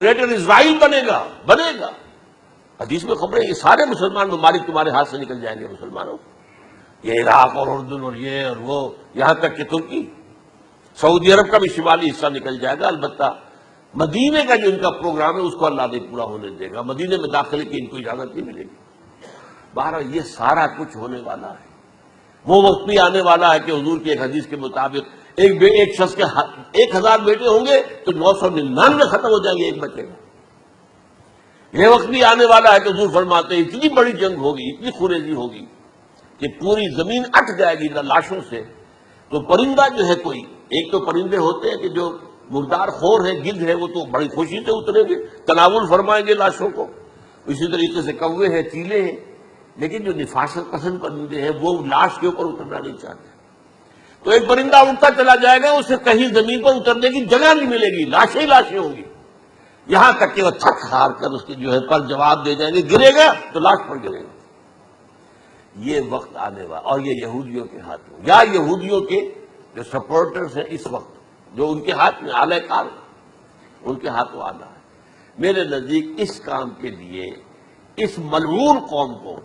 Greater اسرائیل بنے گا. حدیث میں خبریں یہ سارے مسلمان ممالک تمہارے ہاتھ سے نکل جائیں گے مسلمانوں. یہ عراق اور اردن اور یہ اور وہ، یہاں تک کہ ترکی، سعودی عرب کا بھی شمالی حصہ نکل جائے گا. البتہ مدینے کا جو ان کا پروگرام ہے اس کو اللہ نہیں پورا ہونے دے گا. مدینے میں داخلے کی ان کو اجازت نہیں ملے گی. بہرحال یہ سارا کچھ ہونے والا ہے. وہ وقت بھی آنے والا ہے کہ حضور کی ایک حدیث کے مطابق ایک شخص کے 1000 بیٹے ہوں گے تو 999 ختم ہو جائیں گے ایک بچے کا. یہ وقت بھی آنے والا ہے کہ حضور فرماتے ہیں اتنی بڑی جنگ ہوگی، اتنی خوریزی ہوگی کہ پوری زمین اٹ جائے گی لاشوں سے. تو پرندہ جو ہے کوئی، ایک تو پرندے ہوتے ہیں کہ جو مردار خور ہے، گدھ ہے، وہ تو بڑی خوشی سے اتریں گے، تناول فرمائیں گے لاشوں کو. اسی طریقے سے کوے ہیں، چیلے ہیں. لیکن جو نفاست پسند پرندے ہیں وہ لاش کے اوپر اترنا نہیں چاہتے. تو ایک پرندہ اڑتا چلا جائے گا، اسے کہیں زمین پر اترنے کی جگہ نہیں ملے گی، لاشیں ہی لاشیں ہوں گی. یہاں تک کہ وہ تھک ہار کر اس کے جو ہے پر جواب دے جائیں گے، گرے گا تو لاش پر گرے گا. یہ وقت آنے والا، اور یہ یہودیوں کے ہاتھ میں، یا یہودیوں کے جو سپورٹرز ہیں اس وقت، جو ان کے ہاتھ میں اعلی کار ان کے ہاتھوں آنا ہے. میرے نزدیک اس کام کے لیے اس ملعون قوم کو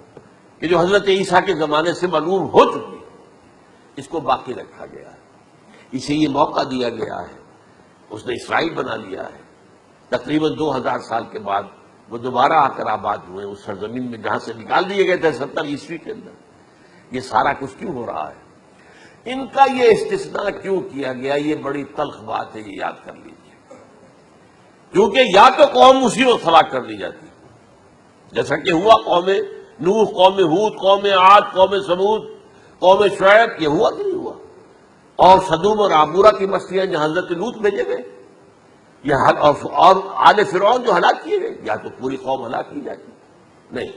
کہ جو حضرت عیسیٰ کے زمانے سے ملعون ہو چکی ہے، اس کو باقی رکھا گیا ہے. اسے یہ موقع دیا گیا ہے. اس نے اسرائیل بنا لیا ہے. تقریباً 2000 سال کے بعد وہ دوبارہ آ کر آباد ہوئے اس سرزمین میں جہاں سے نکال دیے گئے تھے 70 عیسوی کے اندر. یہ سارا کچھ کیوں ہو رہا ہے؟ ان کا یہ استثناء کیوں کیا گیا؟ یہ بڑی تلخ بات ہے، یہ یاد کر لیجیے. کیونکہ یا تو قوم اسی وقت ہلاک کر دی جاتی جیسا کہ ہوا قوم نوح، قوم ہود، قوم عاد، قوم ثمود، قوم شعیب. یہ ہوا کہ نہیں ہوا؟ اور سدوم اور عمورہ کی بستیاں جہاں حضرت لوط بھیجے گئے، اور آل فرعون جو ہلاک کیے گئے. یا تو پوری قوم ہلاک کی جاتی نہیں.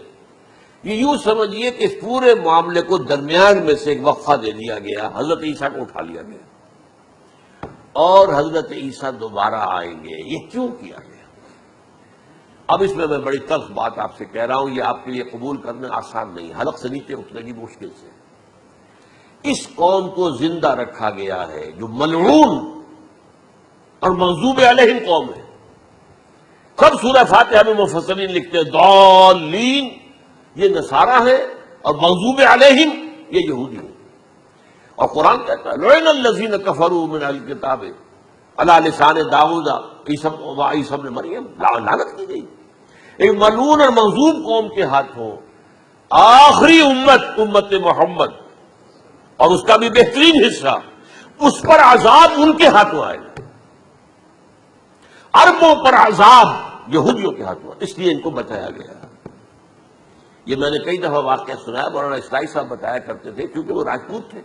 یہ یوں سمجھیے کہ اس پورے معاملے کو درمیان میں سے ایک وقفہ دے دیا گیا، حضرت عیسیٰ کو اٹھا لیا گیا اور حضرت عیسیٰ دوبارہ آئیں گے. یہ کیوں کیا گیا؟ اب اس میں بڑی تلخ بات آپ سے کہہ رہا ہوں، یہ آپ کے لیے قبول کرنا آسان نہیں، حلق سے نیچے اترے گی مشکل سے. اس قوم کو زندہ رکھا گیا ہے جو ملعون اور مغضوب علیہم قوم ہے. سب سورہ فاتحہ میں مفسرین لکھتے ہیں ضالین یہ نصارہ ہے اور مغضوب علیہم یہ یہودی ہے. اور قرآن کہتا ہے لعن الذین کفروا من اہل الکتاب علی لسان داؤد وعیسی ابن مریم، لعنت کی گئی. ایک ملعون اور مغضوب قوم کے ہاتھوں آخری امت محمد اور اس کا بھی بہترین حصہ، اس پر عذاب ان کے ہاتھوں آئے گا. عربوں پر عذاب یہودیوں کے ہاتھوں، اس لیے ان کو بچایا گیا. یہ میں نے کئی دفعہ واقعہ سنایا، مولانا اسلائی صاحب بتایا کرتے تھے، کیونکہ وہ راجپوت تھے،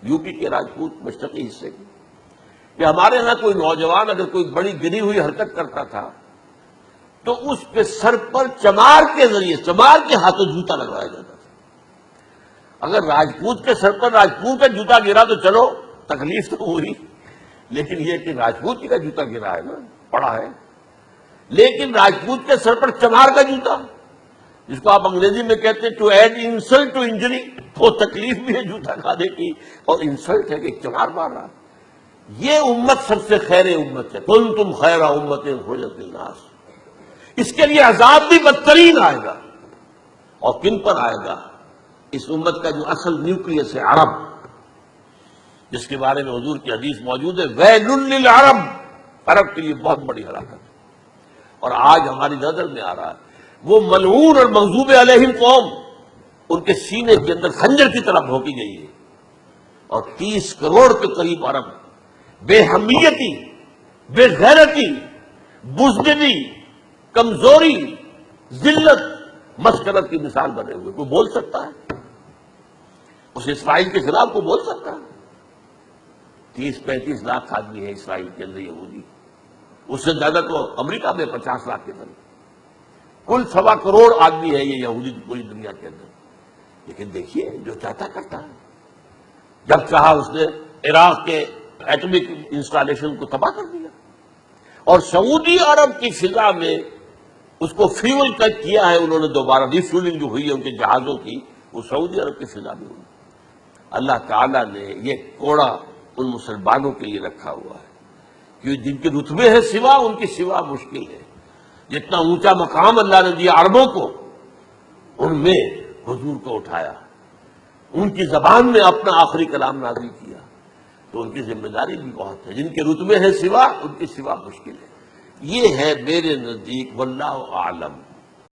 یو پی کے راجپوت مشرقی حصے کے، کہ ہمارے ہاں کوئی نوجوان اگر کوئی بڑی گری ہوئی حرکت کرتا تھا تو اس کے سر پر چمار کے ذریعے، چمار کے ہاتھوں جوتا لگوایا جاتا تھا. اگر راجپوت کے سر پر راجپوت کا جوتا گرا تو چلو تکلیف تو ہوئی، لیکن یہ کہ راجپوت کا جوتا گرا ہے نا، پڑا ہے. لیکن راجپوت کے سر پر چمار کا جوتا، جس کو آپ انگریزی میں کہتے ہیں to add insult to injury, وہ تکلیف بھی ہے جوتا کھانے کی اور انسلٹ ہے کہ چمار مار رہا. یہ امت سب سے خیر امت ہے، کنتم خیر امت اخرجت للناس. اس کے لیے عذاب بھی بدترین آئے گا. اور کن پر آئے گا؟ اس امت کا جو اصل نیوکلیس ہے عرب، جس کے بارے میں حضور کی حدیث موجود ہے ویل للعرب، عرب کے لیے بہت بڑی ہلاکت. اور آج ہماری نظر میں آ رہا ہے وہ ملعون اور مغضوب علیہم قوم ان کے سینے کے اندر خنجر کی طرح بھونکی گئی ہے. اور 30 کروڑ کے قریب عرب بے حمیتی، بے غیرتی، بزدلی، کمزوری، ذلت، مسکنت کی مثال بنے ہوئے. کوئی بول سکتا ہے اس اسرائیل کے خلاف؟ کوئی بول سکتا ہے؟ 30-35 لاکھ آدمی ہے اسرائیل کے اندر یہودی، اس سے زیادہ تو امریکہ میں 50 لاکھ کے اندر، کل 1.25 کروڑ آدمی ہے یہ یہودی پوری دنیا کے اندر. لیکن دیکھیے جو چاہتا کرتا ہے. جب چاہا اس نے عراق کے ایٹمک انسٹالیشن کو تباہ کر دیا، اور سعودی عرب کی فضا میں اس کو فیول تک کیا ہے انہوں نے. دوبارہ ری فیولنگ جو ہوئی ہے ان کے جہازوں کی، وہ سعودی عرب کی فضا میں ہوئی. اللہ تعالیٰ نے یہ کوڑا ان مسلمانوں کے لیے رکھا ہوا ہے کہ جن کے رتبے ہے سوا، ان کی سوا مشکل ہے. جتنا اونچا مقام اللہ نے دیا عربوں کو، ان میں حضور کو اٹھایا، ان کی زبان میں اپنا آخری کلام نازل کیا، تو ان کی ذمہ داری بھی بہت ہے. جن کے رتبے ہے سوا، ان کی سوا مشکل ہے. یہ ہے میرے نزدیک واللہ اعلم